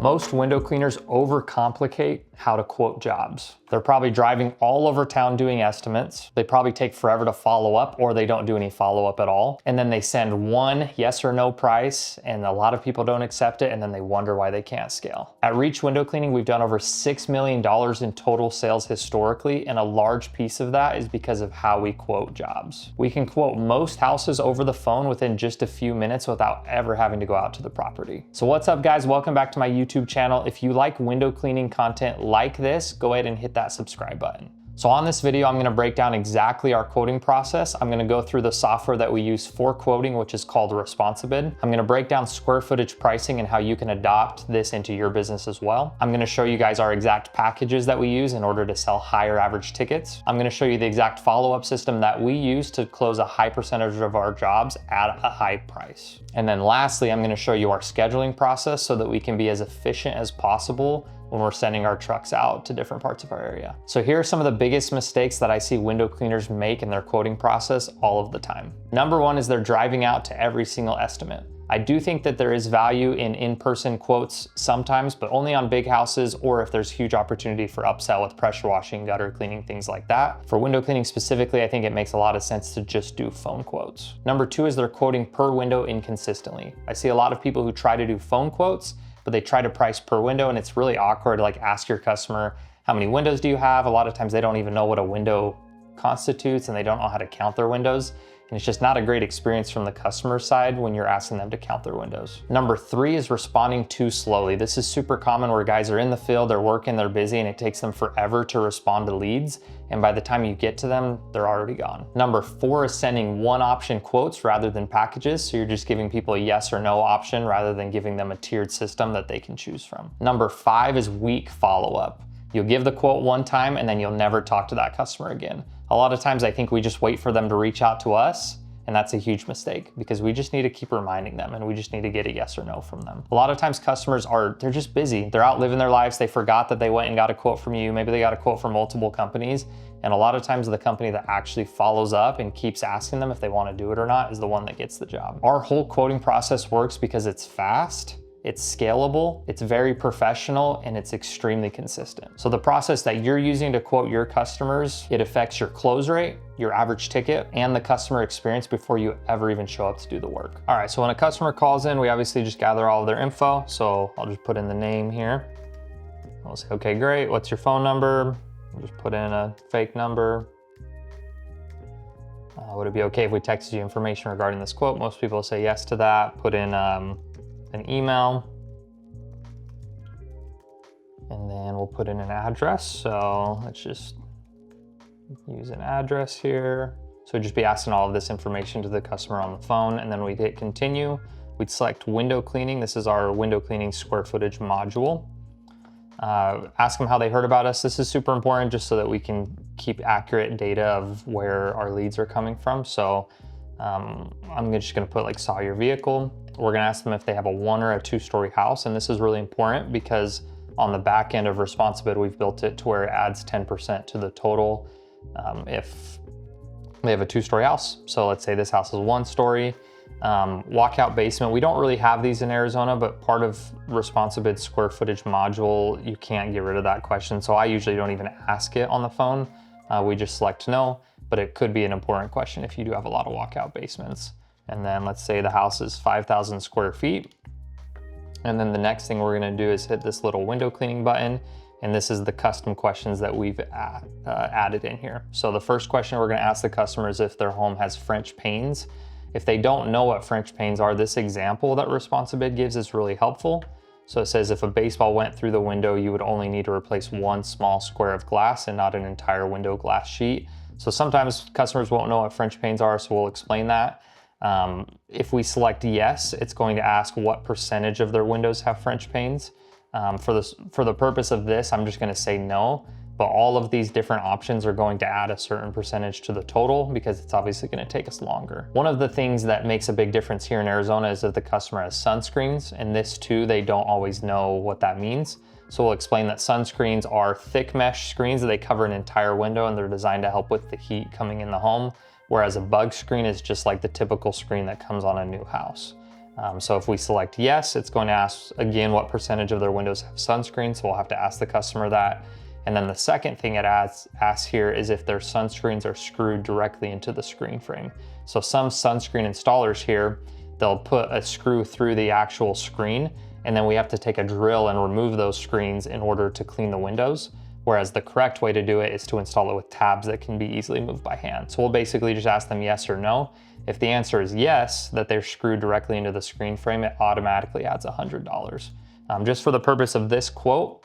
Most window cleaners overcomplicate how to quote jobs. They're probably driving all over town doing estimates. They probably take forever to follow up, or they don't do any follow up at all. And then they send one yes or no price, and a lot of people don't accept it, and then they wonder why they can't scale. At Reach Window Cleaning, we've done over $6 million in total sales historically, and a large piece of that is because of how we quote jobs. We can quote most houses over the phone within just a few minutes without ever having to go out to the property. So what's up, guys? Welcome back to my YouTube channel. If you like window cleaning content like this, go ahead and hit that subscribe button. So on this video, I'm gonna break down exactly our quoting process. I'm gonna go through the software that we use for quoting, which is called ResponsiBid. I'm gonna break down square footage pricing and how you can adopt this into your business as well. I'm gonna show you guys our exact packages that we use in order to sell higher average tickets. I'm gonna show you the exact follow-up system that we use to close a high percentage of our jobs at a high price. And then lastly, I'm gonna show you our scheduling process so that we can be as efficient as possible when we're sending our trucks out to different parts of our area. So here are some of the biggest mistakes that I see window cleaners make in their quoting process all of the time. Number one is they're driving out to every single estimate. I do think that there is value in in-person quotes sometimes, but only on big houses or if there's huge opportunity for upsell with pressure washing, gutter cleaning, things like that. For window cleaning specifically, I think it makes a lot of sense to just do phone quotes. Number two is they're quoting per window inconsistently. I see a lot of people who try to do phone quotes, but they try to price per window, and it's really awkward to ask your customer, how many windows do you have? A lot of times they don't even know what a window constitutes, and they don't know how to count their windows. And it's just not a great experience from the customer side when you're asking them to count their windows. Number three is responding too slowly. This is super common where guys are in the field, they're working, they're busy, and it takes them forever to respond to leads. And by the time you get to them, they're already gone. Number four is sending one option quotes rather than packages. So you're just giving people a yes or no option rather than giving them a tiered system that they can choose from. Number five is weak follow-up. You'll give the quote one time and then you'll never talk to that customer again. A lot of times I think we just wait for them to reach out to us, and that's a huge mistake because we just need to keep reminding them and we just need to get a yes or no from them. A lot of times customers they're just busy. They're out living their lives. They forgot that they went and got a quote from you. Maybe they got a quote from multiple companies. And a lot of times the company that actually follows up and keeps asking them if they want to do it or not is the one that gets the job. Our whole quoting process works because it's fast, it's scalable, it's very professional, and it's extremely consistent. So the process that you're using to quote your customers, it affects your close rate, your average ticket, and the customer experience before you ever even show up to do the work. All right, so when a customer calls in, we obviously just gather all of their info. So I'll just put in the name here. I'll say, okay, great, what's your phone number? I'll just put in a fake number. Would it be okay if we texted you information regarding this quote? Most people say yes to that. Put in an email, and then we'll put in an address. So let's just use an address here. So we'd just be asking all of this information to the customer on the phone, and then we'd hit continue. We'd select window cleaning. This is our window cleaning square footage module. Ask them how they heard about us. This is super important just so that we can keep accurate data of where our leads are coming from. So I'm just gonna put saw your vehicle. We're gonna ask them if they have a 1 or a 2-story house. And this is really important because on the back end of ResponsiBid, we've built it to where it adds 10% to the total if they have a 2-story house. So let's say this house is 1 story. Walkout basement, we don't really have these in Arizona, but part of ResponsiBid's square footage module, you can't get rid of that question. So I usually don't even ask it on the phone. We just select no, but it could be an important question if you do have a lot of walkout basements. And then let's say the house is 5,000 square feet. And then the next thing we're gonna do is hit this little window cleaning button. And this is the custom questions that we've added in here. So the first question we're gonna ask the customer is if their home has French panes. If they don't know what French panes are, this example that ResponsiBid gives is really helpful. So it says if a baseball went through the window, you would only need to replace 1 small square of glass and not an entire window glass sheet. So sometimes customers won't know what French panes are, so we'll explain that. If we select yes, it's going to ask what percentage of their windows have French panes. For the purpose of this, I'm just gonna say no. But all of these different options are going to add a certain percentage to the total because it's obviously going to take us longer. One of the things that makes a big difference here in Arizona is if the customer has sunscreens, and this too, they don't always know what that means. So we'll explain that sunscreens are thick mesh screens that they cover an entire window, and they're designed to help with the heat coming in the home, whereas a bug screen is just like the typical screen that comes on a new house. So if we select yes, it's going to ask again what percentage of their windows have sunscreen. So we'll have to ask the customer that. And then the second thing it asks here is if their sunscreens are screwed directly into the screen frame. So some sunscreen installers here, they'll put a screw through the actual screen, and then we have to take a drill and remove those screens in order to clean the windows. Whereas the correct way to do it is to install it with tabs that can be easily moved by hand. So we'll basically just ask them yes or no. If the answer is yes, that they're screwed directly into the screen frame, it automatically adds $100. Just for the purpose of this quote,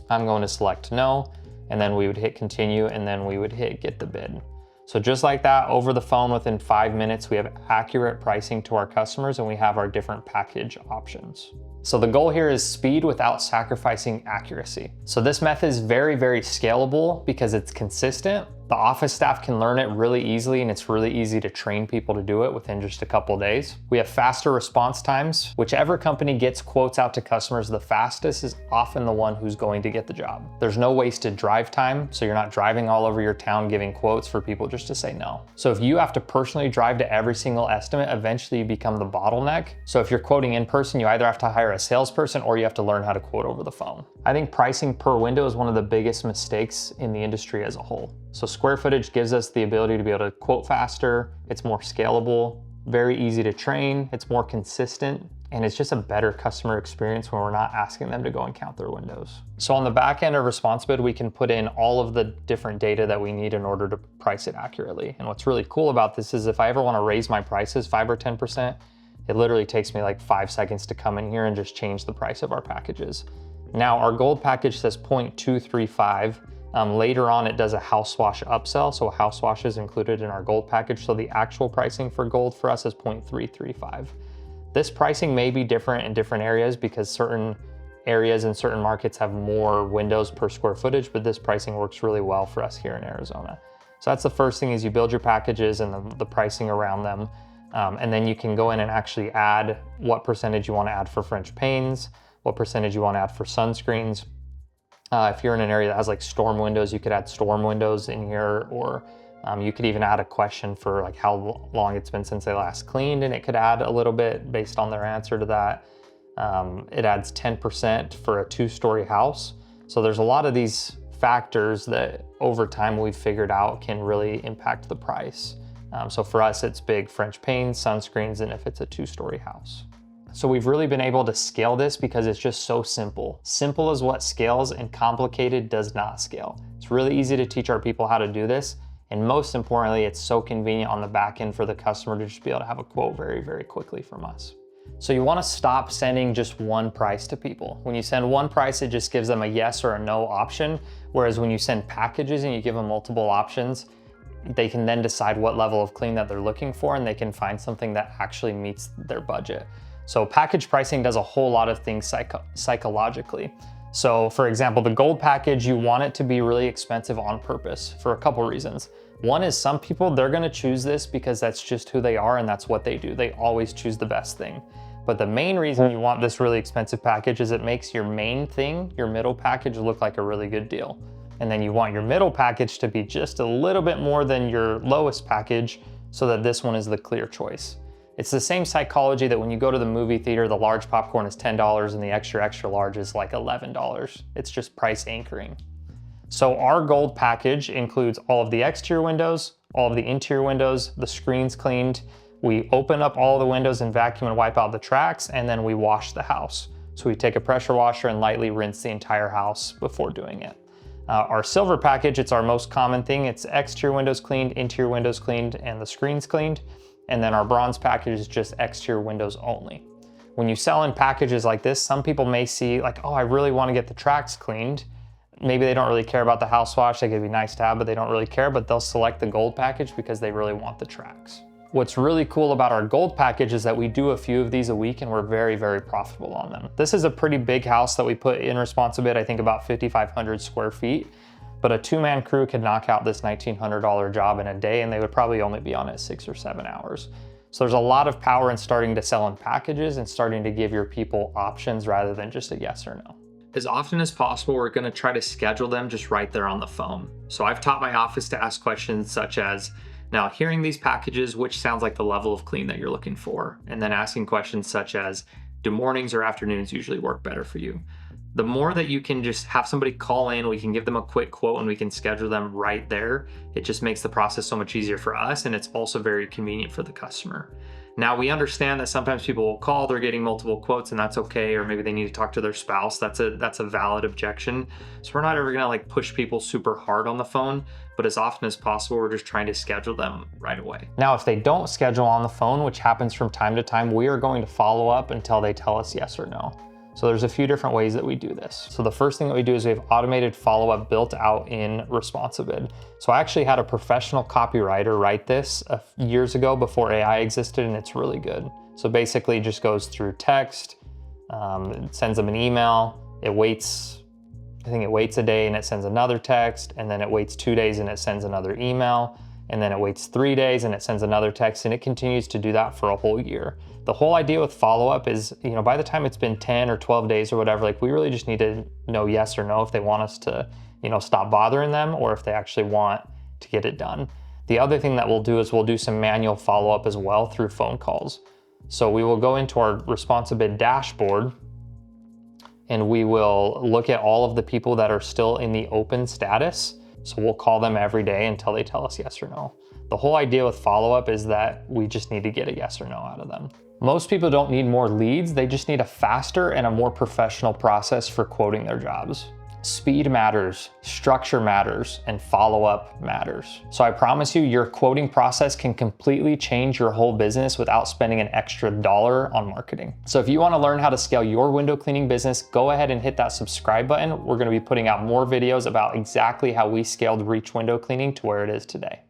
I'm going to select no, and then we would hit continue, and then we would hit get the bid. So just like that, over the phone within 5 minutes, we have accurate pricing to our customers, and we have our different package options. So the goal here is speed without sacrificing accuracy. So this method is very, very scalable because it's consistent. The office staff can learn it really easily, and it's really easy to train people to do it within just a couple days. We have faster response times. Whichever company gets quotes out to customers the fastest is often the one who's going to get the job. There's no wasted drive time, so you're not driving all over your town giving quotes for people just to say no. So if you have to personally drive to every single estimate, eventually you become the bottleneck. So if you're quoting in person, you either have to hire a salesperson or you have to learn how to quote over the phone. I think pricing per window is one of the biggest mistakes in the industry as a whole. So square footage gives us the ability to be able to quote faster, it's more scalable, very easy to train, it's more consistent, and it's just a better customer experience when we're not asking them to go and count their windows. So on the back end of ResponsiBid, we can put in all of the different data that we need in order to price it accurately. And what's really cool about this is if I ever want to raise my prices 5 or 10%, it literally takes me like 5 seconds to come in here and just change the price of our packages. Now our gold package says 0.235. Later on, it does a house wash upsell, so a house wash is included in our gold package, so the actual pricing for gold for us is 0.335. This pricing may be different in different areas because certain areas and certain markets have more windows per square footage, but this pricing works really well for us here in Arizona. So that's the first thing, is you build your packages and the pricing around them, and then you can go in and actually add what percentage you want to add for French panes, what percentage you want to add for sunscreens. If you're in an area that has like storm windows, you could add storm windows in here, or you could even add a question for like how long it's been since they last cleaned, and it could add a little bit based on their answer to that. It adds 10% for a 2-story house. So there's a lot of these factors that over time we've figured out can really impact the price. So for us, it's big French panes, sunscreens, and if it's a 2-story house. So we've really been able to scale this because it's just so simple. Simple is what scales, and complicated does not scale. It's really easy to teach our people how to do this. And most importantly, it's so convenient on the back end for the customer to just be able to have a quote very, very quickly from us. So you want to stop sending just one price to people. When you send one price, it just gives them a yes or a no option. Whereas when you send packages and you give them multiple options, they can then decide what level of clean that they're looking for, and they can find something that actually meets their budget. So package pricing does a whole lot of things psychologically. So for example, the gold package, you want it to be really expensive on purpose for a couple reasons. One is some people, they're gonna choose this because that's just who they are and that's what they do. They always choose the best thing. But the main reason you want this really expensive package is it makes your main thing, your middle package, look like a really good deal. And then you want your middle package to be just a little bit more than your lowest package so that this one is the clear choice. It's the same psychology that when you go to the movie theater, the large popcorn is $10 and the extra large is like $11. It's just price anchoring. So our gold package includes all of the exterior windows, all of the interior windows, the screens cleaned. We open up all the windows and vacuum and wipe out the tracks, and then we wash the house. So we take a pressure washer and lightly rinse the entire house before doing it. Our silver package, it's our most common thing. It's exterior windows cleaned, interior windows cleaned, and the screens cleaned. And then our bronze package is just exterior windows only. When you sell in packages like this, some people may see like, oh, I really want to get the tracks cleaned. Maybe they don't really care about the house wash. They could be nice to have, but they don't really care, but they'll select the gold package because they really want the tracks. What's really cool about our gold package is that we do a few of these a week and we're very, very profitable on them. This is a pretty big house that we put in ResponsiBid, I think about 5,500 square feet. But a 2-man crew could knock out this $1,900 job in a day, and they would probably only be on it 6 or 7 hours. So there's a lot of power in starting to sell in packages and starting to give your people options rather than just a yes or no. As often as possible, we're going to try to schedule them just right there on the phone. So I've taught my office to ask questions such as, Now, hearing these packages, which sounds like the level of clean that you're looking for, and then asking questions such as, do mornings or afternoons usually work better for you? The more that you can just have somebody call in, we can give them a quick quote and we can schedule them right there. It just makes the process so much easier for us, and it's also very convenient for the customer. Now, we understand that sometimes people will call, they're getting multiple quotes, and that's okay, or maybe they need to talk to their spouse. That's a valid objection. So we're not ever gonna like push people super hard on the phone, but as often as possible, we're just trying to schedule them right away. Now, if they don't schedule on the phone, which happens from time to time, we are going to follow up until they tell us yes or no. So there's a few different ways that we do this. So the first thing that we do is we have automated follow-up built out in ResponsiBid. So I actually had a professional copywriter write this years ago before AI existed, and it's really good. So basically it just goes through text, it sends them an email, it waits, I think it waits a day and it sends another text, and then it waits 2 days and it sends another email, and then it waits 3 days and it sends another text, and it continues to do that for a whole year. The whole idea with follow-up is, by the time it's been 10 or 12 days or whatever, like we really just need to know yes or no if they want us to, stop bothering them, or if they actually want to get it done. The other thing that we'll do is we'll do some manual follow-up as well through phone calls. So we will go into our ResponsiBid dashboard and we will look at all of the people that are still in the open status. So we'll call them every day until they tell us yes or no. The whole idea with follow-up is that we just need to get a yes or no out of them. Most people don't need more leads, they just need a faster and a more professional process for quoting their jobs. Speed matters, structure matters, and follow-up matters. So I promise you, your quoting process can completely change your whole business without spending an extra dollar on marketing. So if you want to learn how to scale your window cleaning business, go ahead and hit that subscribe button. We're going to be putting out more videos about exactly how we scaled Reach window cleaning to where it is today.